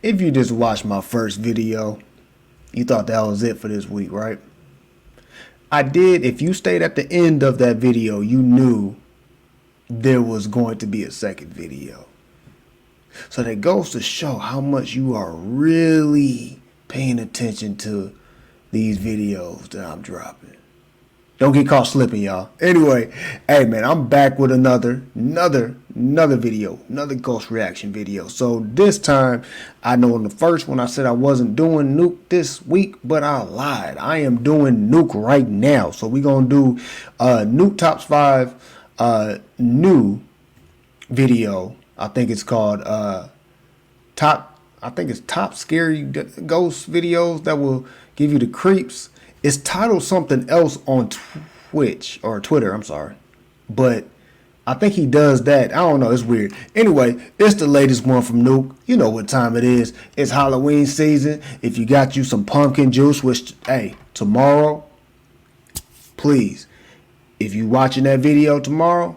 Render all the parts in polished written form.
If you just watched my first video, you thought that was it for this week, right? I did. If you stayed at the end of that video, you knew there was going to be a second video. So that goes to show how much you are really paying attention to these videos that I'm dropping. Don't get caught slipping, y'all. Anyway, hey man, I'm back with another video, another ghost reaction video. So this time, I know in the first one I said I wasn't doing Nuke this week, but I lied. I am doing Nuke right now. So we're gonna do Nuke Top 5 new video. I think it's called top scary ghost videos that will give you the creeps. It's titled something else on Twitch or Twitter, I'm sorry. But I think he does that. I don't know, it's weird. Anyway, it's the latest one from Nuke. You know what time it is. It's Halloween season. If you got you some pumpkin juice, which, hey, tomorrow, please, if you watching that video tomorrow,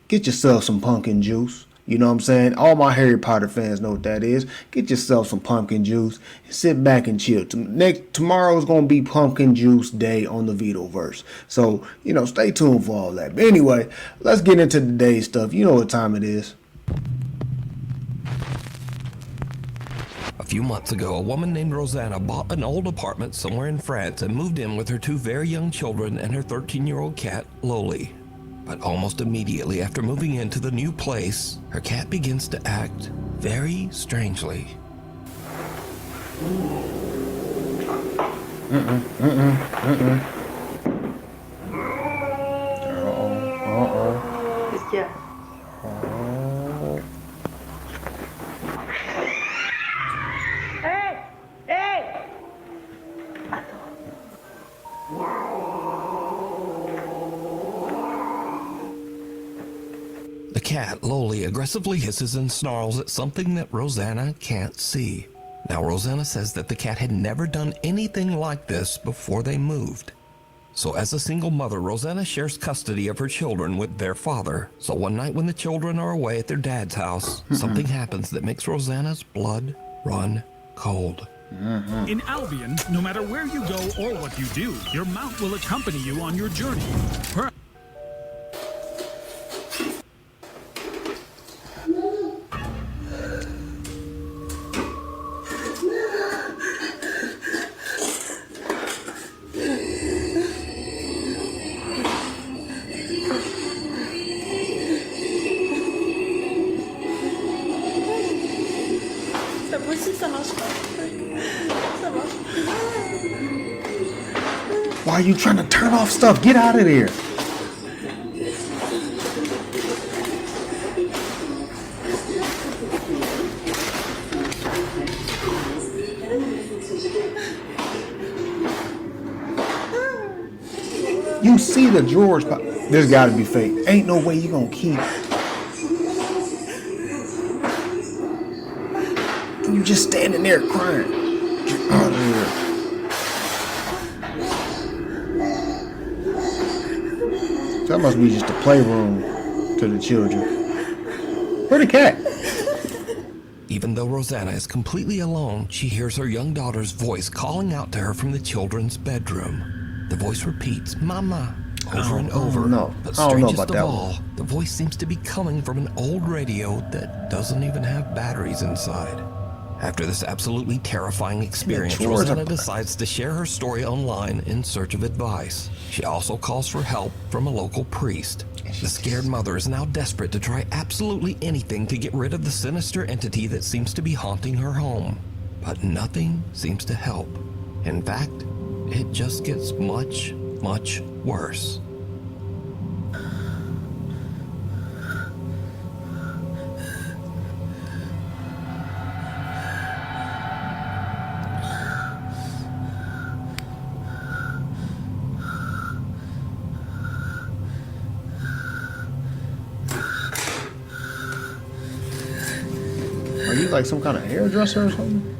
get yourself some pumpkin juice. You know what I'm saying? All my Harry Potter fans know what that is. Get yourself some pumpkin juice and sit back and chill. Tomorrow is going to be pumpkin juice day on the Vitoverse. So, you know, stay tuned for all that. But anyway, let's get into today's stuff. You know what time it is. A few months ago, a woman named Rosanna bought an old apartment somewhere in France and moved in with her 2 very young children and her 13-year-old cat, Loli. But almost immediately after moving into the new place, her cat begins to act very strangely. Qu'est-ce qu'il y a? Hey! Hey! The cat, Loli, aggressively hisses and snarls at something that Rosanna can't see. Now, Rosanna says that the cat had never done anything like this before they moved. So as a single mother, Rosanna shares custody of her children with their father. So one night when the children are away at their dad's house, something happens that makes Rosanna's blood run cold. In Albion, no matter where you go or what you do, your mount will accompany you on your journey. C'est pas possible, ça marche pas. Ça marche. Why are you trying to turn off stuff? Get out of there. You see the drawers pop. This gotta be fake. Ain't no way you gonna keep. You just standing there crying. Get out of here. That must be just a playroom to the children. Where the cat? Even though Rosanna is completely alone, she hears her young daughter's voice calling out to her from the children's bedroom. The voice repeats, "Mama," over and over. But strangest of all, the voice seems to be coming from an old radio that doesn't even have batteries inside. After this absolutely terrifying experience, Rosanna decides to share her story online in search of advice. She also calls for help from a local priest. The scared mother is now desperate to try absolutely anything to get rid of the sinister entity that seems to be haunting her home. But nothing seems to help. In fact, it just gets much, much worse. Are you like some kind of hairdresser or something?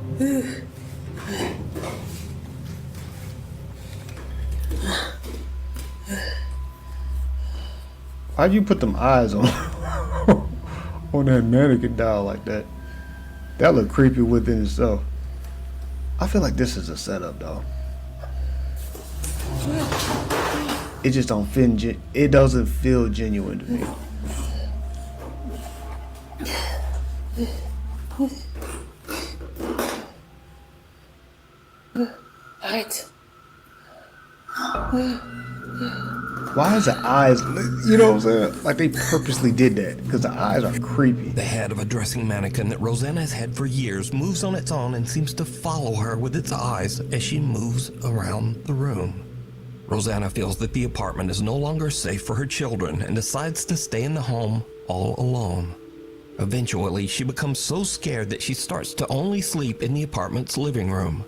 Why'd you put them eyes on on that mannequin doll like that? That look creepy within itself. I feel like this is a setup, though. It just don't feel. It doesn't feel genuine to me. Right. Why is the eyes? You know what I'm saying? Like they purposely did that because the eyes are creepy. The head of a dressing mannequin that Rosanna has had for years moves on its own and seems to follow her with its eyes as she moves around the room. Rosanna feels that the apartment is no longer safe for her children and decides to stay in the home all alone. Eventually, she becomes so scared that she starts to only sleep in the apartment's living room.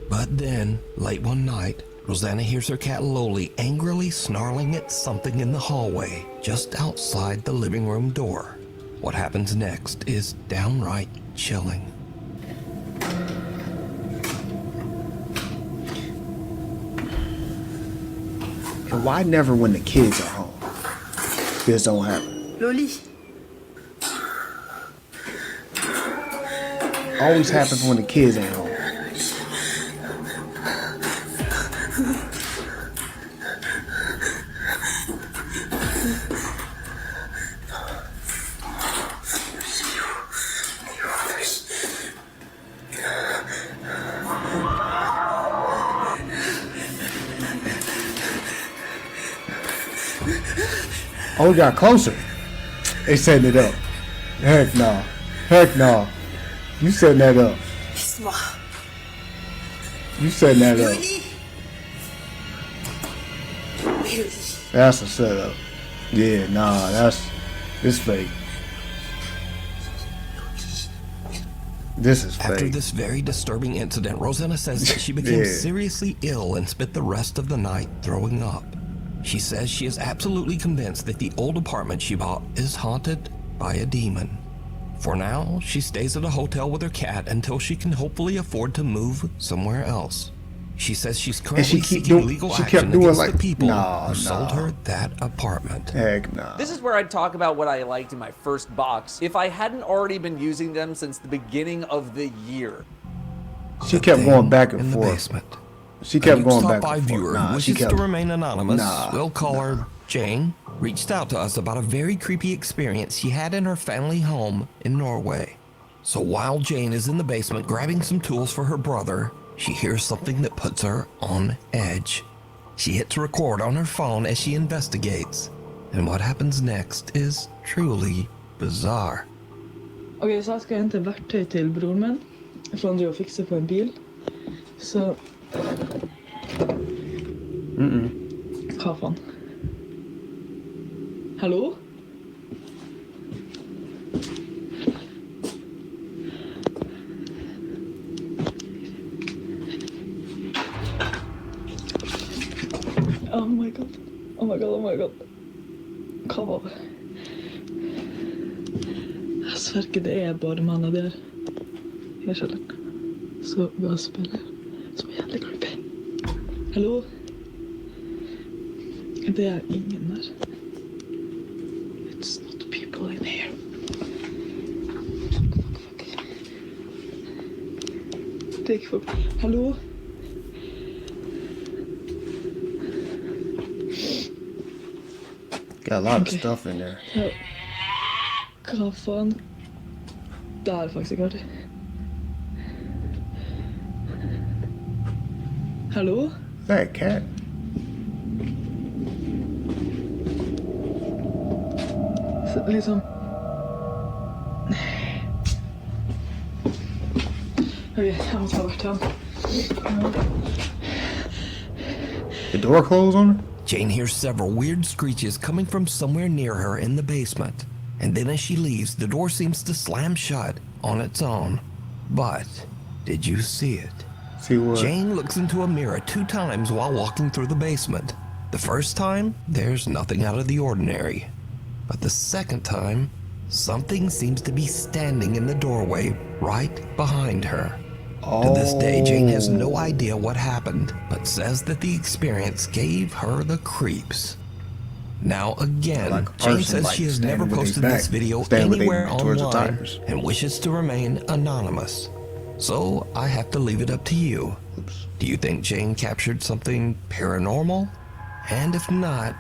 But then, late one night, Rosanna hears her cat Loli angrily snarling at something in the hallway just outside the living room door. What happens next is downright chilling. And why never when the kids are home? This don't happen. Loli. Always happens when the kids ain't home. Oh, we got closer. They setting it up. Heck no. Heck no. You setting that up. Laisse-moi. You setting that up. Loli. Oui, Loli. That's a setup. Yeah, nah, it's fake. This is fake. After this very disturbing incident, Rosanna says that she became seriously ill and spent the rest of the night throwing up. She says she is absolutely convinced that the old apartment she bought is haunted by a demon. For now, she stays at a hotel with her cat until she can hopefully afford to move somewhere else. She says she's currently seeking legal action against the people who sold her that apartment. Heck no. This is where I'd talk about what I liked in my first box if I hadn't already been using them since the beginning of the year. She kept going back and in forth. The basement. She kept going Top back 5 and forth. viewer who wishes to remain anonymous, we'll call her Jane, reached out to us about a very creepy experience she had in her family home in Norway. So while Jane is in the basement grabbing some tools for her brother, she hears something that puts her on edge. She hits record on her phone as she investigates, and what happens next is truly bizarre. Okej, så här ska jag hämta verktyg till bror min från det jag fixar på en bil. Så... Hva fan? Hallå? Oh my god. Oh my god, oh my god. Hva var det? Jeg sverker det er bare mannen der. Jeg skjønner. Så hva spiller? Så jævlig creepy. Hallo? Det er ingen der. It's not people in here. Fuck. Det er ikke folk. Hallo? Got a lot of stuff in there. Ja. Hva faen? Det er faktisk ikke artig. Hallo? That cat. Så, liksom... Ok, jeg må ta hvert ham. The door closed on her? Jane hears several weird screeches coming from somewhere near her in the basement. And then as she leaves, the door seems to slam shut on its own. But did you see it? See what? Jane looks into a mirror 2 times while walking through the basement. The first time, there's nothing out of the ordinary. But the second time, something seems to be standing in the doorway right behind her. To this day, Jane has no idea what happened, but says that the experience gave her the creeps. Now again, Like a Jane person, says like, she has standing never with their posted back, this video standing with their anywhere back towards the online tires. and wishes to remain anonymous. So I have to leave it up to you. Oops. Do you think Jane captured something paranormal? And if not,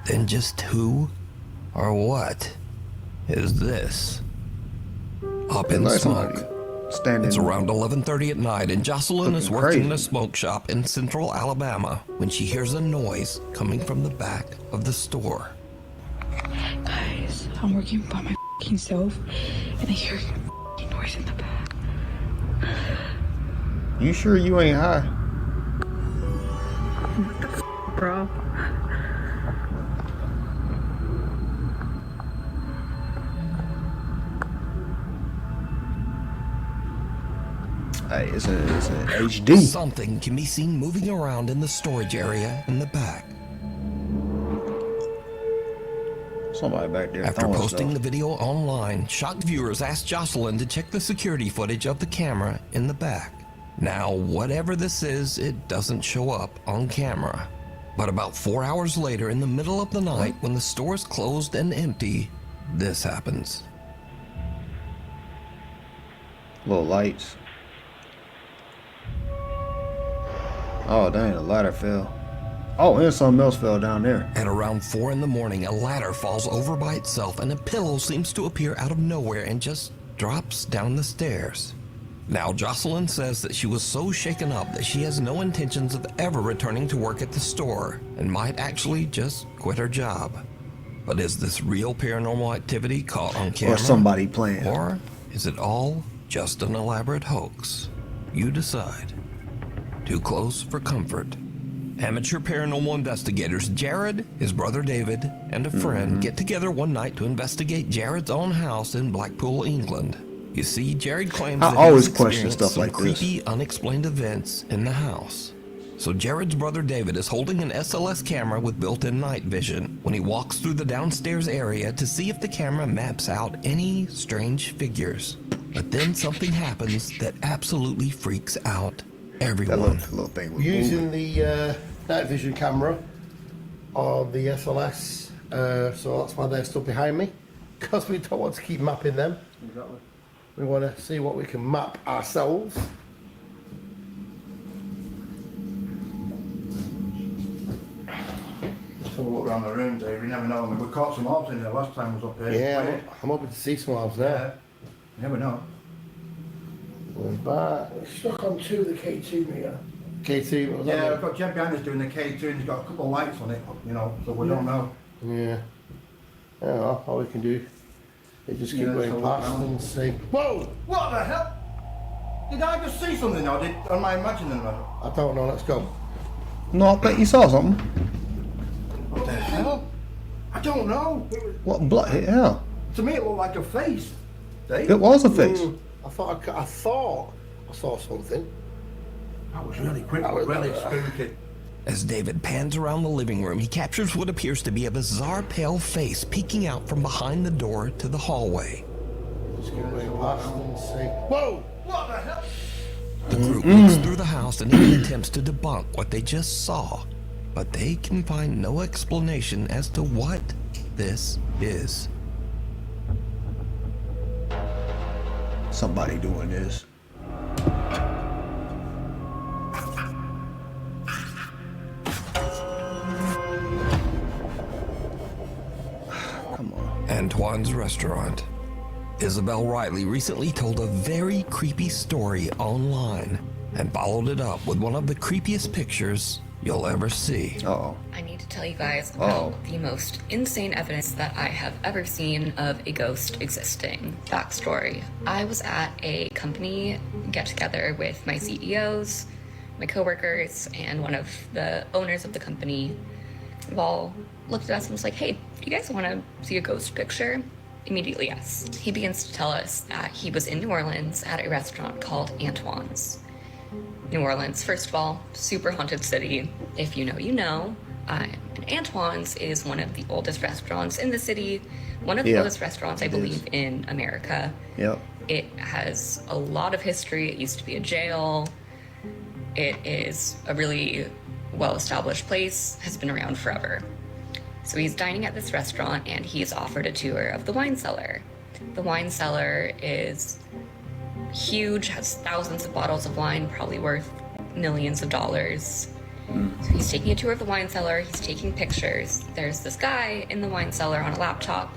then just who or what is this? Up in Like smoke. somebody standing. It's around 11:30 at night, and Jocelyn is Looking working in a crazy. smoke shop in central Alabama when she hears a noise coming from the back of the store. Guys, I'm working by my fucking self, and I hear a noise in the back. You sure you ain't high? Bro. Hey, it's an HD. Something can be seen moving around in the storage area in the back. Somebody back there. After throwing posting stuff. the video online, shocked viewers asked Jocelyn to check the security footage of the camera in the back. Now, whatever this is, it doesn't show up on camera. But about 4 hours later, in the middle of the night, when the store is closed and empty, this happens. Little lights. Oh dang, the ladder fell. Oh, and something else fell down there. At around 4 in the morning, a ladder falls over by itself and a pillow seems to appear out of nowhere and just drops down the stairs. Now, Jocelyn says that she was so shaken up that she has no intentions of ever returning to work at the store and might actually just quit her job. But is this real paranormal activity caught on camera? Or somebody playing. Or is it all just an elaborate hoax? You decide. Too close for comfort. Amateur paranormal investigators Jared, his brother David, and a friend get together one night to investigate Jared's own house in Blackpool, England. You see, Jared claims I that always he's question experienced stuff some like this. creepy, unexplained events in the house. So Jared's brother David is holding an SLS camera with built-in night vision when he walks through the downstairs area to see if the camera maps out any strange figures. But then something happens that absolutely freaks out That everyone. little thing was Using moving. the night vision camera on the SLS, so that's why they're stood behind me, because we don't want to keep mapping them. Exactly. We want to see what we can map ourselves. Just have a look around the room, Dave. You never know. I mean, we caught some orbs in there last time I was up here. Yeah, I'm hoping to see some orbs Yeah. there. You never know. Going back. We're stuck on 2 of the K2 meter. K2, what was Yeah, that? we've got Jeb behind us doing the K2 and he's got a couple of lights on it, you know, so we don't know. Yeah. Yeah, well, all we can do is just keep Yeah, going so past look round. and see. Whoa! What the hell? Did I just see something or am I imagining that? I don't know, let's go. No, I bet you saw something. What the hell? I don't know. What blood hell? To me it looked like a face. Dave? It was a face. I thought I saw something. That was really quick, That was- really spooky. As David pans around the living room, he captures what appears to be a bizarre pale face peeking out from behind the door to the hallway. Just keep going past and see. Whoa! What the hell? The group looks through the house and even attempts to debunk what they just saw, but they can find no explanation as to what this is. Somebody doing this. Come on. Antoine's Restaurant. Isabel Riley recently told a very creepy story online and followed it up with one of the creepiest pictures you'll ever see. Uh-oh. I need to tell you guys about the most insane evidence that I have ever seen of a ghost existing. Backstory. I was at a company get-together with my CEOs, my coworkers, and one of the owners of the company. We've all looked at us and was like, hey, do you guys want to see a ghost picture? Immediately, yes. He begins to tell us that he was in New Orleans at a restaurant called Antoine's. New Orleans, first of all, super haunted city. If you know, you know. And Antoine's is one of the oldest restaurants in the city, one of the oldest restaurants, I believe, in America. Yep. It has a lot of history. It used to be a jail. It is a really well-established place, has been around forever. So he's dining at this restaurant and he's offered a tour of the wine cellar. The wine cellar is huge, has thousands of bottles of wine, probably worth millions of dollars. So he's taking a tour of the wine cellar, he's taking pictures. There's this guy in the wine cellar on a laptop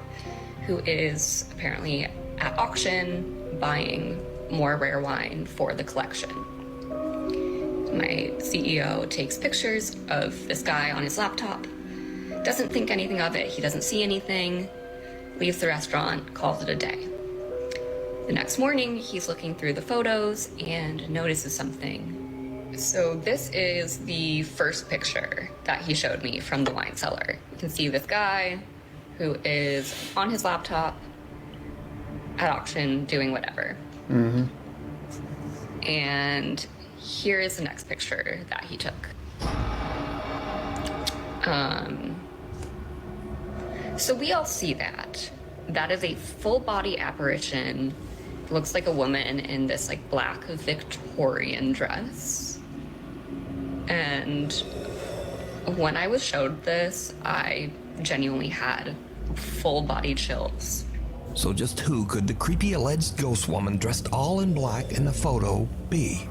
who is apparently at auction buying more rare wine for the collection. My CEO takes pictures of this guy on his laptop, doesn't think anything of it, he doesn't see anything, leaves the restaurant, calls it a day. The next morning, he's looking through the photos and notices something. So this is the first picture that he showed me from the wine cellar. You can see this guy who is on his laptop at auction doing whatever. And here is the next picture that he took. So we all see that. That is a full body apparition. It looks like a woman in this like black Victorian dress. And when I was showed this, I genuinely had full body chills. So just who could the creepy alleged ghost woman dressed all in black in the photo be?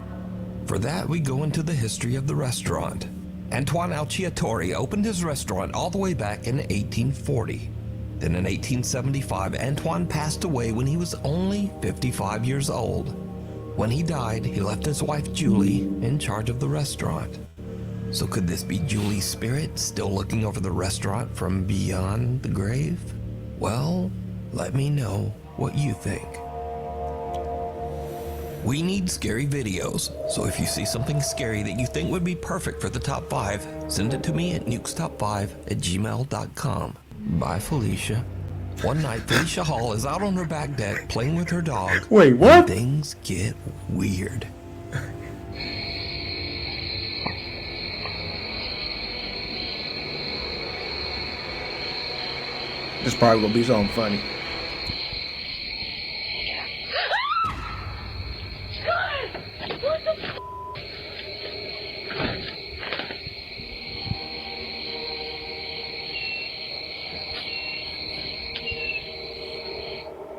For that, we go into the history of the restaurant. Antoine Alciatore opened his restaurant all the way back in 1840. Then in 1875, Antoine passed away when he was only 55 years old. When he died, he left his wife Julie in charge of the restaurant. So could this be Julie's spirit still looking over the restaurant from beyond the grave? Well, let me know what you think. We need scary videos, so if you see something scary that you think would be perfect for the top 5, send it to me at nukestop5@gmail.com. Bye, Felicia. One night, Felicia Hall is out on her back deck playing with her dog. Wait, what? And things get weird. This is probably gonna be something funny.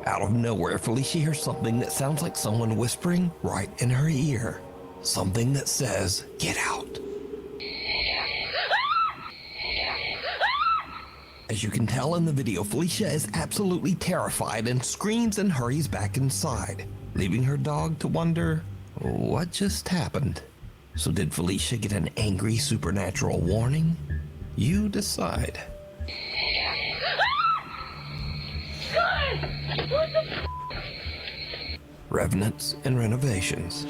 Out of nowhere, Felicia hears something that sounds like someone whispering right in her ear. Something that says, "Get out." As you can tell in the video, Felicia is absolutely terrified and screams and hurries back inside, leaving her dog to wonder, what just happened? So did Felicia get an angry supernatural warning? You decide. Revenants and renovations.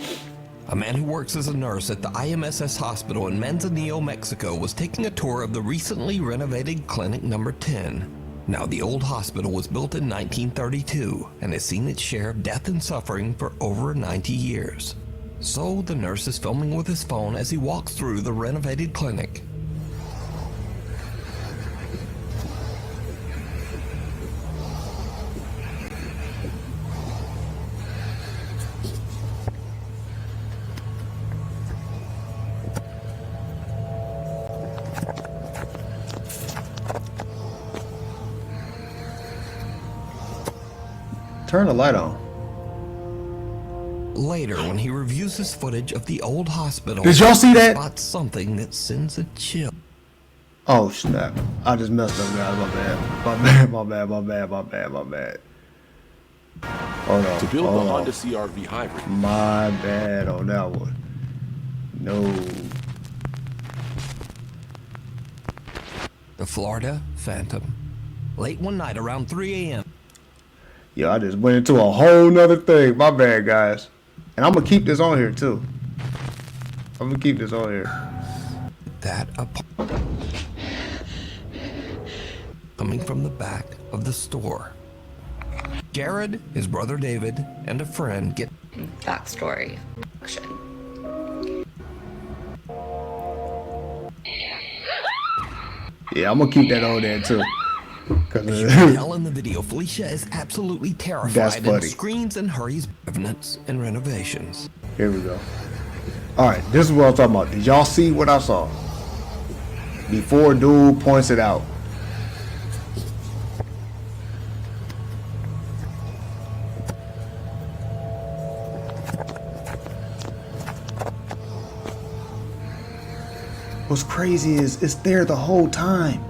A man who works as a nurse at the IMSS hospital in Manzanillo, Mexico, was taking a tour of the recently renovated Clinic Number 10. Now, the old hospital was built in 1932 and has seen its share of death and suffering for over 90 years. So, the nurse is filming with his phone as he walks through the renovated clinic. Turn the light on. Later, when he reviews his footage of the old hospital, did y'all see that? He spots something that sends a chill. Oh snap! I just messed up, guys. My bad. Hold on. To build the Honda CR-V hybrid. My bad on that one. No. The Florida Phantom. Late one night around 3 a.m. Yo, I just went into a whole nother thing. My bad, guys. And I'm gonna keep this on here too. I'm gonna keep this on here. That coming from the back of the store. Jared, his brother David, and a friend get backstory. Yeah, I'm gonna keep that on there too. As you can tell in the video, Felicia is absolutely terrified and screams and hurries. Revenants and renovations. Here we go. All right, this is what I'm talking about. Did y'all see what I saw? Before dude points it out. what's crazy is it's there the whole time.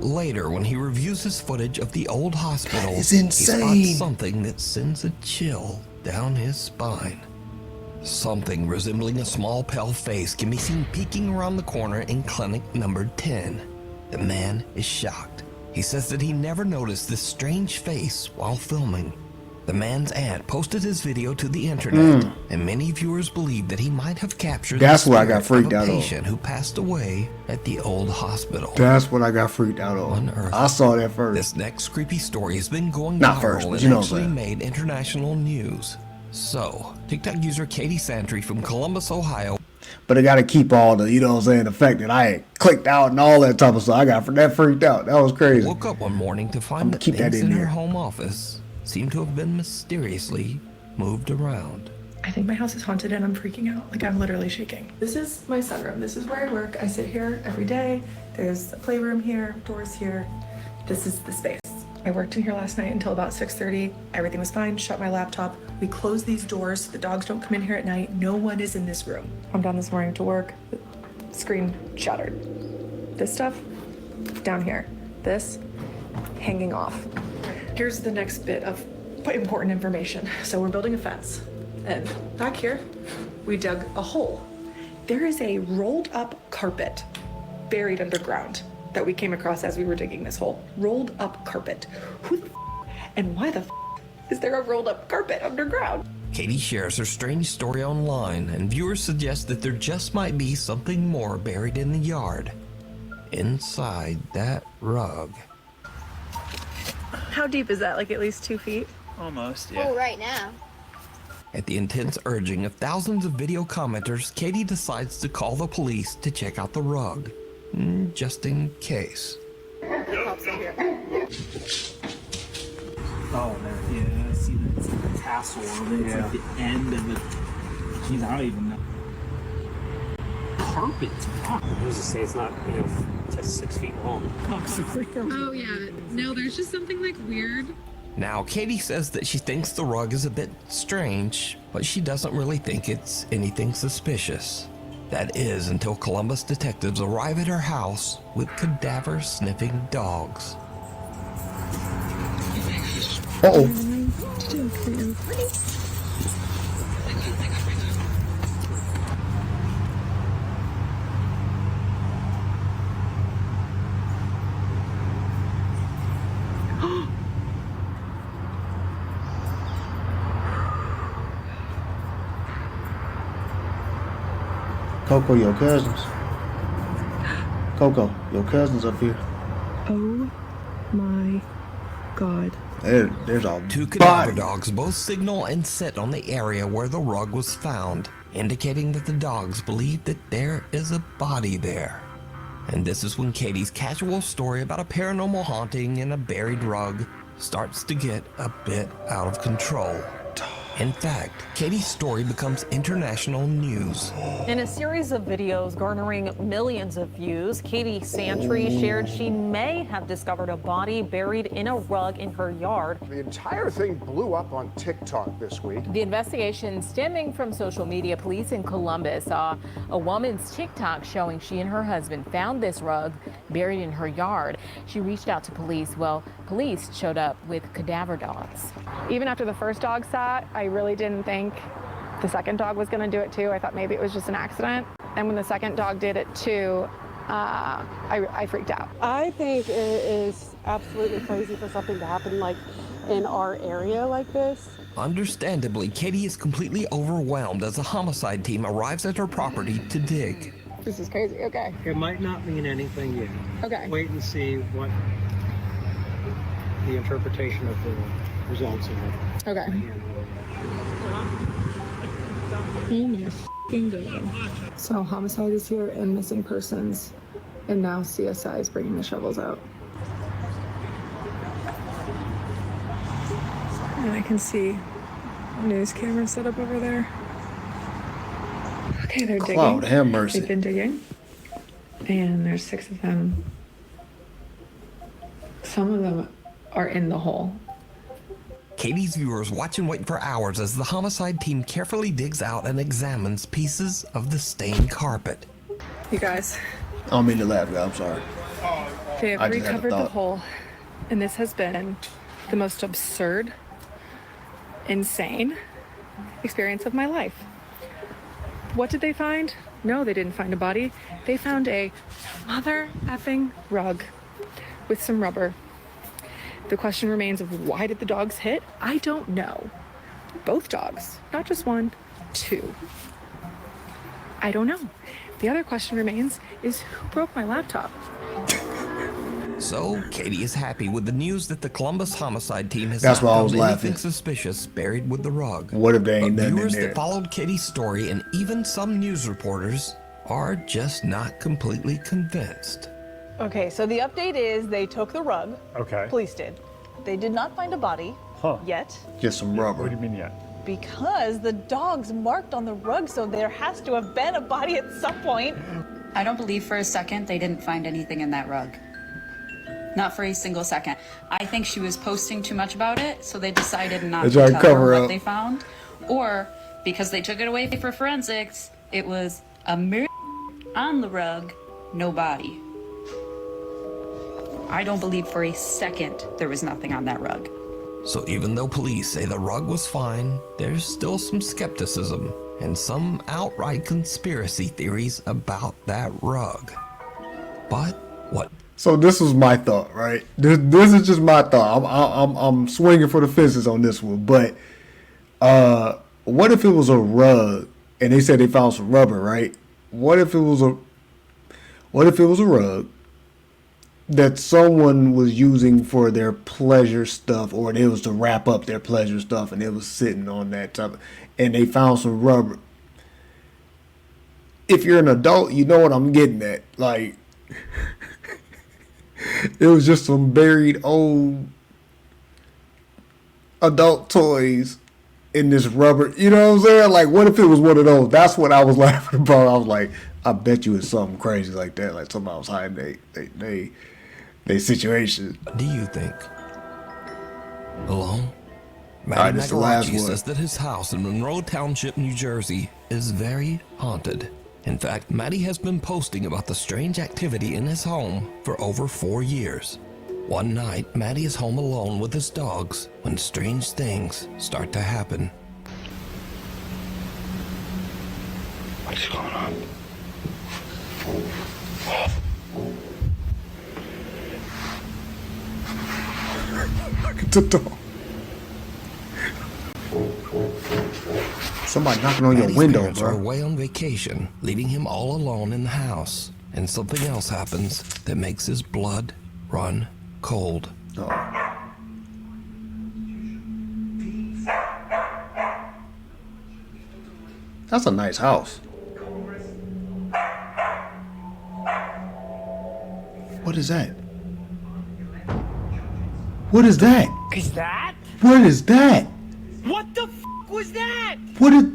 Later, when he reviews his footage of the old hospital, It's he insane. spots something that sends a chill down his spine. Something resembling a small pale face can be seen peeking around the corner in clinic number 10. The man is shocked. He says that he never noticed this strange face while filming. The man's aunt posted his video to the internet, and many viewers believe that he might have captured That's the what I got spirit freaked of a out on. patient who passed away at the old hospital. That's what I got freaked out on. I saw that first. This next creepy story has been going Not viral first, but and you know what I'm actually saying. made international news. So, TikTok user Katie Santry from Columbus, Ohio. But I gotta keep all the, you know what I'm saying, the fact that I had clicked out and all that type of stuff. I got that freaked out. That was crazy. Woke up one morning to find that keep that things in in her there. home office seem to have been mysteriously moved around. I think my house is haunted and I'm freaking out. Like, I'm literally shaking. This is my sunroom. This is where I work. I sit here every day. There's a playroom here, doors here. This is the space. I worked in here last night until about 6:30. Everything was fine. Shut my laptop. We close these doors so the dogs don't come in here at night. No one is in this room. I'm down this morning to work. The screen shattered. This stuff down here. This hanging off. Here's the next bit of important information. So we're building a fence, and back here, we dug a hole. There is a rolled up carpet buried underground that we came across as we were digging this hole. Rolled up carpet. Who the and why the is there a rolled up carpet underground? Katie shares her strange story online, and viewers suggest that there just might be something more buried in the yard. Inside that rug. How deep is that? Like at least 2 feet? Almost, yeah. Oh, right now. At the intense urging of thousands of video commenters, Katie decides to call the police to check out the rug, just in case. Oh, there, yeah, I see that. It's like a tassel of it. It's like the end of it. Jeez, I don't even know. Carpet. I was to say it's not, you know, just 6 feet long. Oh yeah, no, there's just something like weird. Now, Katie says that she thinks the rug is a bit strange, but she doesn't really think it's anything suspicious. That is until Columbus detectives arrive at her house with cadaver-sniffing dogs. Uh-oh. Coco, your cousins. Coco, your cousins up here. Oh my God. There's a Two cadaver dogs both signal and sit on the area where the rug was found, indicating that the dogs believe that there is a body there. And this is when Katie's casual story about a paranormal haunting and a buried rug starts to get a bit out of control. In fact, Katie's story becomes international news. In a series of videos garnering millions of views, Katie Santry shared she may have discovered a body buried in a rug in her yard. The entire thing blew up on TikTok this week. The investigation stemming from social media. Police in Columbus saw a woman's TikTok showing she and her husband found this rug buried in her yard. She reached out to police. Well, police showed up with cadaver dogs. Even after the first dog sat, I really didn't think the second dog was going to do it too. I thought maybe it was just an accident. And when the second dog did it too, I freaked out. I think it is absolutely crazy for something to happen like in our area like this. Understandably, Katie is completely overwhelmed as a homicide team arrives at her property to dig. This is crazy. Okay. It might not mean anything yet. Okay. Wait and see what the interpretation of the results are. Okay. Oh my f***ing God. So homicide is here and missing persons, and now CSI is bringing the shovels out. And I can see news camera set up over there. Okay, they're digging. Cloud, have mercy. They've been digging, and there's 6 of them. Some of them are in the hole. Katie's viewers watch and wait for hours as the homicide team carefully digs out and examines pieces of the stained carpet. You guys, I don't mean to laugh, guys. I'm sorry. they have I just had a recovered the thought. hole, and this has been the most absurd, insane experience of my life. What did they find? No, they didn't find a body. They found a mother effing rug with some rubber. The question remains of why did the dogs hit? I don't know. Both dogs, not just one, two. I don't know. The other question remains is who broke my laptop? So, Katie is happy with the news that the Columbus homicide team has That's not why I found was anything laughing. suspicious buried with the rug. What if they ain't But nothing in viewers there? that followed Katie's story and even some news reporters are just not completely convinced. Okay, so the update is they took the rug. Okay. Police did. They did not find a body yet Just some rubber. What do you mean yet? because the dogs marked on the rug, so there has to have been a body at some point. I don't believe for a second they didn't find anything in that rug. Not for a single second. I think she was posting too much about it, so they decided not They to tried to tell cover her up. what they found. Or because they took it away for forensics, it was a mirror on the rug, no body. I don't believe for a second there was nothing on that rug. So even though police say the rug was fine, there's still some skepticism and some outright conspiracy theories about that rug. But what? So this was my thought, right? This is just my thought. I'm swinging for the fences on this one. But what if it was a rug and they said they found some rubber, right? What if it was a rug that someone was using for their pleasure stuff, or it was to wrap up their pleasure stuff, and it was sitting on that top, and they found some rubber? If you're an adult, you know what I'm getting at. Like, it was just some buried old adult toys in this rubber. You know what I'm saying? Like, what if it was one of those? That's what I was laughing about. I was like, I bet you it's something crazy like that. Like somebody was hiding they situation. What do you think? Alone? Alright, Matty this is the last Magarachi one. says that his house in Monroe Township, New Jersey is very haunted. In fact, Matty has been posting about the strange activity in his home for over 4 years. One night, Matty is home alone with his dogs when strange things start to happen. What's going on? Look at the dog. Somebody knocking on your Matty's window, parents are bro. away on vacation, leaving him all alone in the house. And something else happens that makes his blood run cold. That's a nice house. What is that? What is that? Is that? What is that? What the f was that? What is?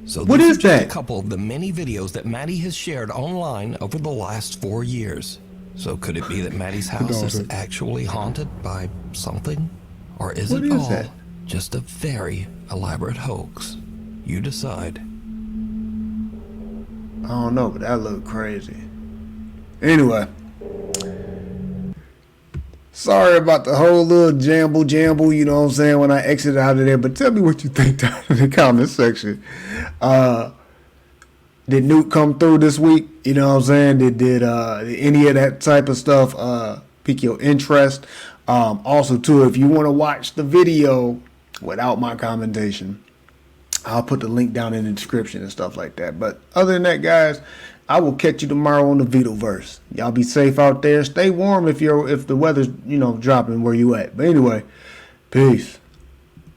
So What these is are just that? a couple of the many videos that Matty has shared online over the last 4 years. So could it be that Matty's house is actually haunted by something? Or is What it is all that? just a very elaborate hoax? You decide. I don't know, but that looked crazy. Anyway. Sorry about the whole little jamble, you know what I'm saying, when I exited out of there. But tell me what you think down in the comment section. Did Nuke come through this week? You know what I'm saying? Did any of that type of stuff pique your interest? Also, too, if you want to watch the video without my commentation, I'll put the link down in the description and stuff like that. But other than that, guys, I will catch you tomorrow on the Vitoverse. Y'all be safe out there. Stay warm if the weather's, dropping where you at. But anyway, peace.